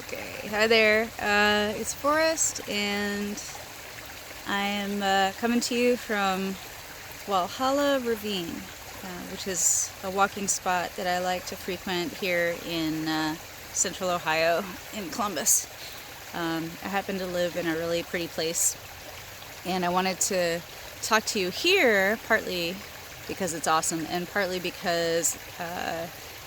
Okay, hi there. It's Forrest, and I am coming to you from Walhalla Ravine, which is a walking spot that I like to frequent here in central Ohio, in Columbus. I happen to live in a really pretty place, and I wanted to talk to you here partly because it's awesome, and partly because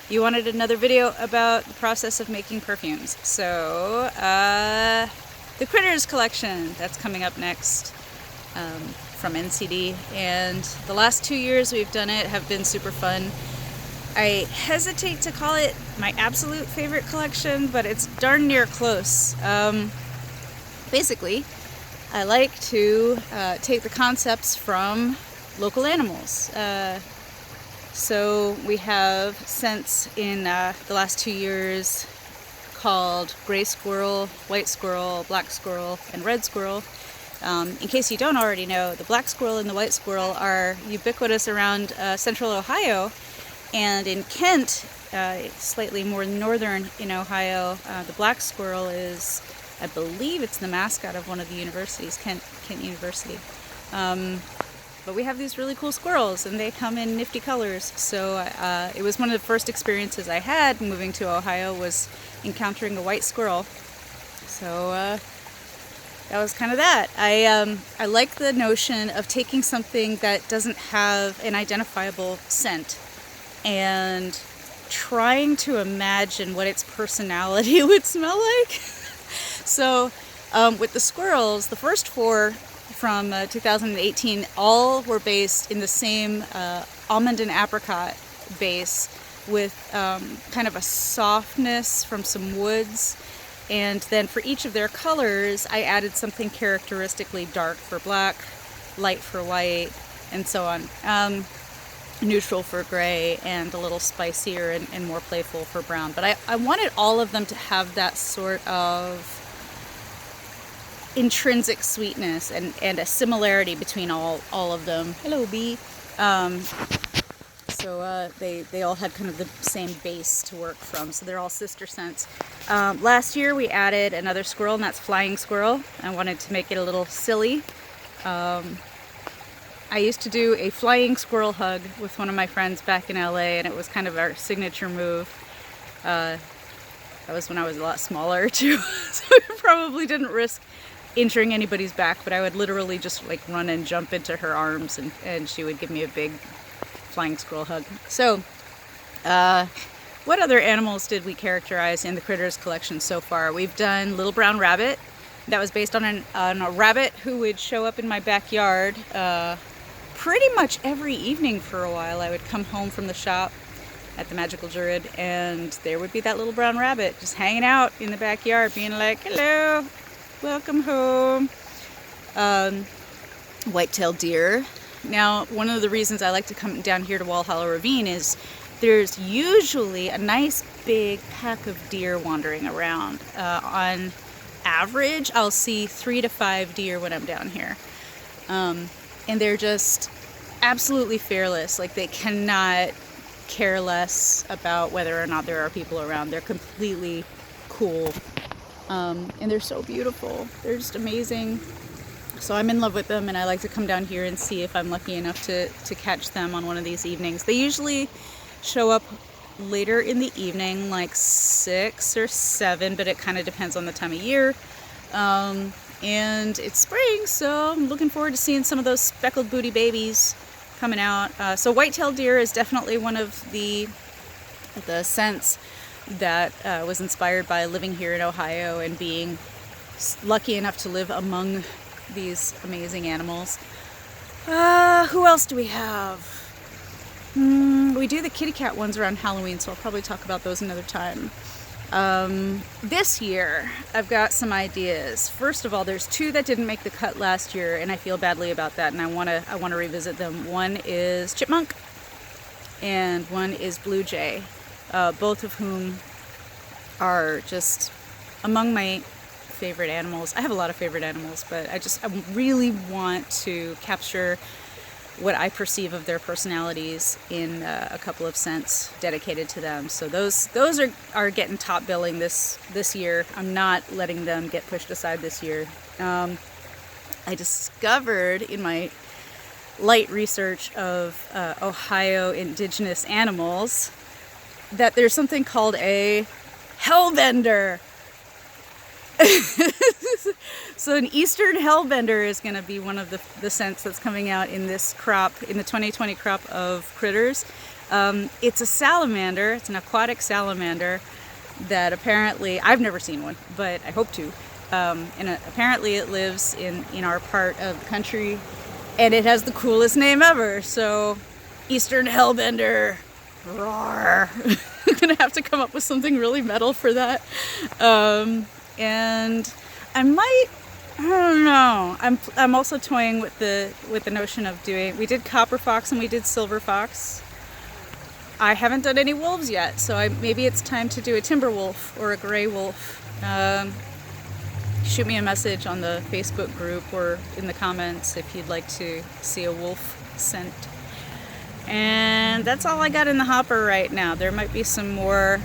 you wanted another video about the process of making perfumes. So, the Critters collection, that's coming up next from NCD. And the last 2 years we've done it have been super fun. I hesitate to call it my absolute favorite collection, but it's darn near close. Basically, I like to take the concepts from local animals. So we have scents in the last 2 years called gray squirrel, white squirrel, black squirrel, and red squirrel. In case you don't already know, the black squirrel and the white squirrel are ubiquitous around central Ohio, and in Kent, slightly more northern in Ohio, the black squirrel is, I believe it's the mascot of one of the universities, Kent University. But we have these really cool squirrels, and they come in nifty colors. So it was one of the first experiences I had moving to Ohio, was encountering a white squirrel. So that was kind of that. I like the notion of taking something that doesn't have an identifiable scent and trying to imagine what its personality would smell like. So with the squirrels, the first four from 2018, all were based in the same almond and apricot base with kind of a softness from some woods. And then for each of their colors, I added something characteristically dark for black, light for white, and so on. Neutral for gray, and a little spicier and more playful for brown. But I wanted all of them to have that sort of intrinsic sweetness and a similarity between all of them. Hello, bee. So they all had kind of the same base to work from, so they're all sister scents. Last year we added another squirrel, and that's flying squirrel. I wanted to make it a little silly. I used to do a flying squirrel hug with one of my friends back in LA, and it was kind of our signature move. That was when I was a lot smaller too, so I probably didn't risk injuring anybody's back, but I would literally just like run and jump into her arms, and she would give me a big flying squirrel hug. So what other animals did we characterize in the Critters collection so far? We've done Little Brown Rabbit. That was based on a rabbit who would show up in my backyard pretty much every evening for a while. I would come home from the shop at the Magical Druid, and there would be that little brown rabbit just hanging out in the backyard, being like, hello, welcome home. White-tailed deer. Now, one of the reasons I like to come down here to Walhalla Ravine is there's usually a nice big pack of deer wandering around. On average, I'll see 3 to 5 deer when I'm down here. And they're just absolutely fearless. Like, they cannot care less about whether or not there are people around. They're completely cool. And they're so beautiful. They're just amazing. So I'm in love with them, and I like to come down here and see if I'm lucky enough to catch them on one of these evenings. They usually show up later in the evening, like 6 or 7, but it kind of depends on the time of year. And it's spring, so I'm looking forward to seeing some of those speckled booty babies coming out. So white-tailed deer is definitely one of the scents that was inspired by living here in Ohio and being lucky enough to live among these amazing animals. Who else do we have? We do the kitty cat ones around Halloween, so I'll probably talk about those another time. This year, I've got some ideas. First of all, there's 2 that didn't make the cut last year, and I feel badly about that, and I want to revisit them. One is chipmunk, and one is blue jay, both of whom are just among my favorite animals. I have a lot of favorite animals, but I really want to capture what I perceive of their personalities in a couple of scents dedicated to them. So those are getting top billing this year. I'm not letting them get pushed aside this year. I discovered in my light research of Ohio indigenous animals that there's something called a hellbender. So an eastern hellbender is going to be one of the scents that's coming out in this crop, in the 2020 crop of critters. It's a salamander. It's an aquatic salamander that apparently, I've never seen one, but I hope to. Apparently it lives in our part of the country, and it has the coolest name ever. So eastern hellbender, roar. I'm going to have to come up with something really metal for that. And I don't know. I'm also toying with the notion of doing. We did copper fox and we did silver fox. I haven't done any wolves yet, so maybe it's time to do a timber wolf or a gray wolf. Shoot me a message on the Facebook group or in the comments if you'd like to see a wolf scent. And that's all I got in the hopper right now. There might be some more.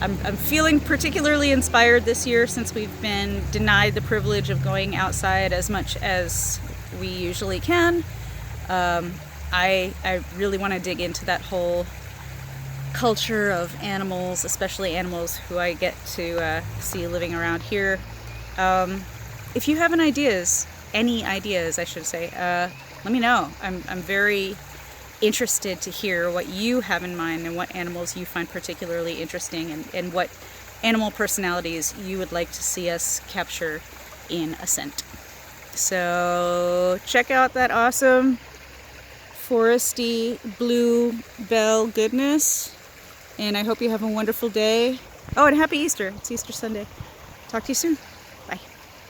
I'm feeling particularly inspired this year since we've been denied the privilege of going outside as much as we usually can. I really want to dig into that whole culture of animals, especially animals who I get to see living around here. If you have any ideas, I should say, let me know. I'm very interested to hear what you have in mind and what animals you find particularly interesting, and what animal personalities you would like to see us capture in a scent. So check out that awesome foresty blue bell goodness, and I hope you have a wonderful day. Oh, and happy Easter. It's Easter Sunday. Talk to you soon. Bye.